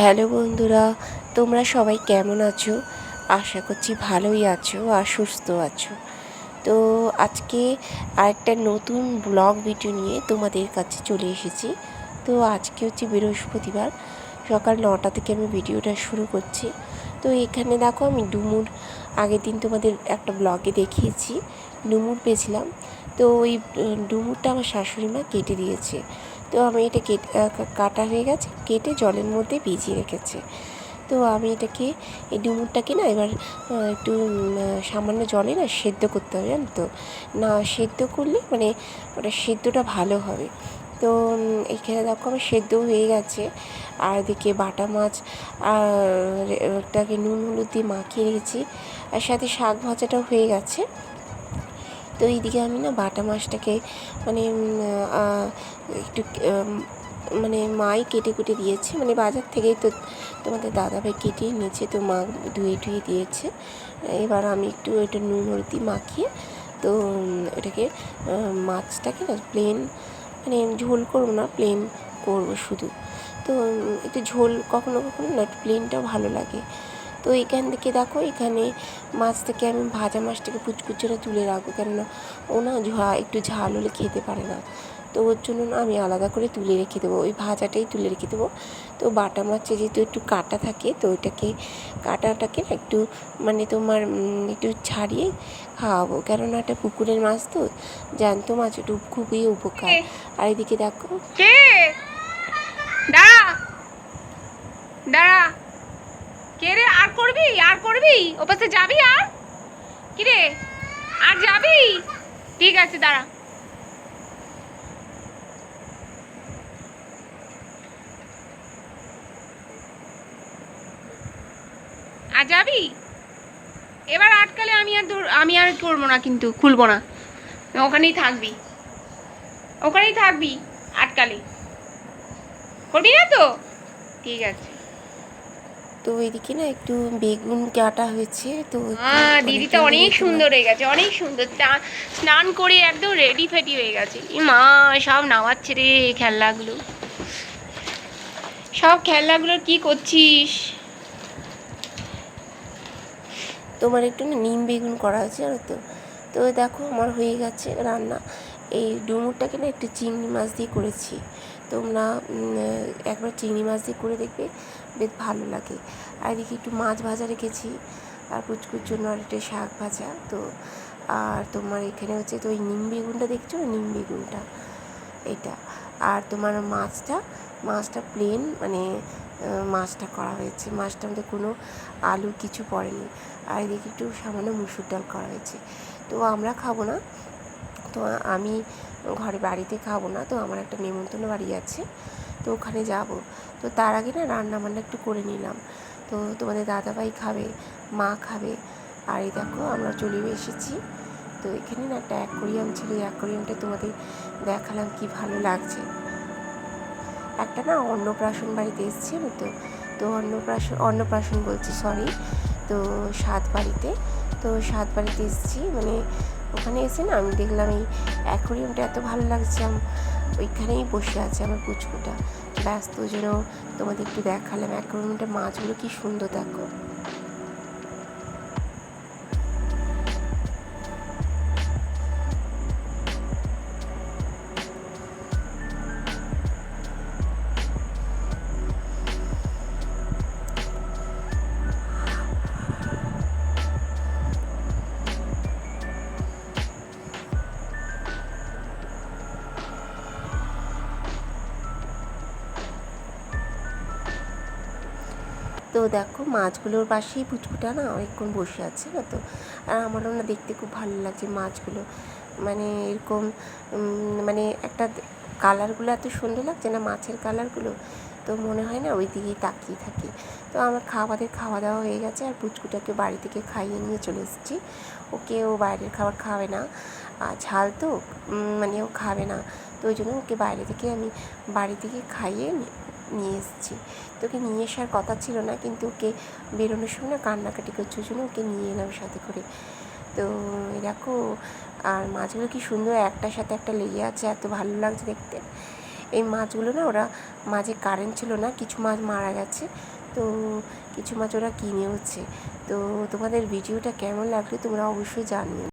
Hello বন্ধুরা, তোমরা সবাই কেমন আছো? আশা করছি ভালোই আছো আর সুস্থ আছো। তো আজকে আরেকটা নতুন ব্লগ ভিডিও নিয়ে তোমাদের কাছে চলে এসেছি। তো আজকে হচ্ছে বৃহস্পতিবার, সকাল 9টা থেকে আমি ভিডিওটা শুরু করছি। তো এখানে দেখো আমি ডুমুর আগের দিন তোমাদের একটা ব্লগে দেখিয়েছি, ডুমুর পেয়েছিলাম। তো ওই ডুমুরটা আমার শাশুড়ি মা কেটে দিয়েছে। তো আমি এটা কাটা হয়ে গেছে, কেটে জলের মধ্যে ভিজিয়ে রেখেছে। তো আমি এটাকে এই ডুমুরটাকে না এবার একটু সামান্য জলে না সেদ্ধ করতে হবে, জানো তো। না সেদ্ধ করলে মানে ওটা সেদ্ধটা ভালো হবে। তো এইখানে দেখো আমার সেদ্ধ হয়ে গেছে। আর এদিকে বাটা মাছ আর ওটাকে নুন হলুদ দিয়ে মাখিয়ে রেখেছি, আর সাথে শাক ভাজাটাও হয়ে গেছে। তো এইদিকে আমি না বাটা মাছটাকে মানে একটু মানে মাই কেটে কুটে দিয়েছে, মানে বাজার থেকেই তো তোমাদের দাদাভাই কেটে নিয়েছে, তো মা ধুয়ে টুয়ে দিয়েছে। এবার আমি একটু এটা নুন হলুদ দিয়ে মাখিয়ে তো এটাকে মাছটাকে না প্লেন মানে ঝোল করবো না, প্লেন করবো শুধু। তো একটু ঝোল কখনো কখনো না প্লেনটাও ভালো লাগে। তো এখান থেকে দেখো এখানে মাছ থেকে আমি ভাজা মাছটাকে কুচকুচেটা তুলে রাখবো, কেননা ও না একটু ঝাল হলে খেতে পারে না। তো ওর জন্য না আমি আলাদা করে তুলে রেখে দেবো, ওই ভাজাটাই তুলে রেখে দেবো। তো বাটা মাছে যেহেতু একটু কাটা থাকে, তো ওইটাকে কাটাটাকে না একটু মানে তোমার একটু ছাড়িয়ে খাওয়াবো, কেননা এটা পুকুরের মাছ তো, জ্যান্ত মাছ, একটু খুবই উপকার। আর এদিকে দেখো দাঁড়া দাঁড়া, কে রে? আর করবি ওপাশে যাবি? আর কি রে, আর যাবি? ঠিক আছে দাঁড়া। আর যাবি? এবার আটকালে আমি আর করবো না, কিন্তু খুলবো না। ওখানেই থাকবি আটকালে। করবি না তো? ঠিক আছে। তো এদিকে না একটু বেগুন কাটা হয়েছে, তো দিদিটা অনেক সুন্দর হয়ে গেছে, অনেক সুন্দর। স্নান করে একদম রেডি ফেডি হয়ে গেছে। মা সব নামাচ্ছে রে খেলনাগুলোর কি করছিস? তোমার একটু না নিম বেগুন করা হয়েছে, জানো তো। তো দেখো আমার হয়ে গেছে রান্না। এই ডুমুরটাকে না একটু চিংড়ি মাছ দিয়ে করেছি। তোমরা একবার চিংড়ি মাছ দিয়ে করে দেখবে, বেশ ভালো লাগে। আর এদিকে একটু মাছ ভাজা রেখেছি, আর পুচকুর জন্য আর একটা শাক ভাজা। তো আর তোমার এখানে হচ্ছে তো ওই নিম বেগুনটা দেখছো, নিম বেগুনটা এটা। আর তোমার মাছটা প্লেন মানে মাছটা করা হয়েছে, মাছটার মধ্যে কোনো আলু কিছু পড়েনি। আর এদিকে একটু সামান্য মুসুর ডাল করা হয়েছে। তো আমরা খাবো না, তো আমি বাড়িতে খাবো না, তো আমার একটা নেমন্তন্ন বাড়ি আছে, তো ওখানে যাব। তো তার আগে না রান্না বান্না একটু করে নিলাম। তো তোমাদের দাদাভাই খাবে, মা খাবে। আর এই দেখো আমরা চলে এসেছি। তো এখানে না একটা অ্যাকোরিয়াম ছিল, এই অ্যাকোরিয়ামটা তোমাদের দেখালাম, কি ভালো লাগছে। একটা না অন্নপ্রাশন বাড়িতে এসেছি তো। তো অন্নপ্রাশন বলছি, সরি। তো সাত বাড়িতে এসেছি, মানে ওখানে এসে না আমি দেখলাম এই অ্যাকোরিয়ামটা এত ভালো লাগছে, ওইখানেই বসে আছে আমার পুচকুটা, ব্যস্ত জন্য তোমাদের একটু দেখালাম অ্যাকোরিয়ামটা, মাছগুলো কি সুন্দর দেখো। তো দেখো মাছগুলোর পাশেই পুচকুটা না অনেকক্ষণ বসে আছে না তো। আর আমারও না দেখতে খুব ভালো লাগছে মাছগুলো, মানে এরকম মানে একটা কালারগুলো এত সুন্দর লাগছে না মাছের কালারগুলো, তো মনে হয় না ওই দিকেই তাকিয়ে থাকি। তো আমার খাওয়া দাওয়া হয়ে গেছে, আর পুচকুটাকে বাড়ি থেকে খাইয়ে নিয়ে চলে এসেছি। ও বাইরের খাবার খাবে না, ঝাল তো মানে ও খাবে না। তো ওই জন্য ওকে আমি বাড়ি থেকে খাইয়ে নিয়ে এসেছি। তো ওকে নিয়ে আসার কথা ছিল না, কিন্তু ওকে বেরোনোর সময় না কান্নাকাটি করছে, ওই জন্য ওকে নিয়ে এলাম সাথে করে। তো দেখো আর মাছগুলো কি সুন্দর একটার সাথে একটা লেগে আছে, এত ভালো লাগছে দেখতে। এই মাছগুলো না ওরা মাঝে কারেন্ট ছিল না, কিছু মাছ মারা গেছে, তো কিছু মাছ ওরা কিনেওছে। তো তোমাদের ভিডিওটা কেমন লাগলো তোমরা অবশ্যই জানিও।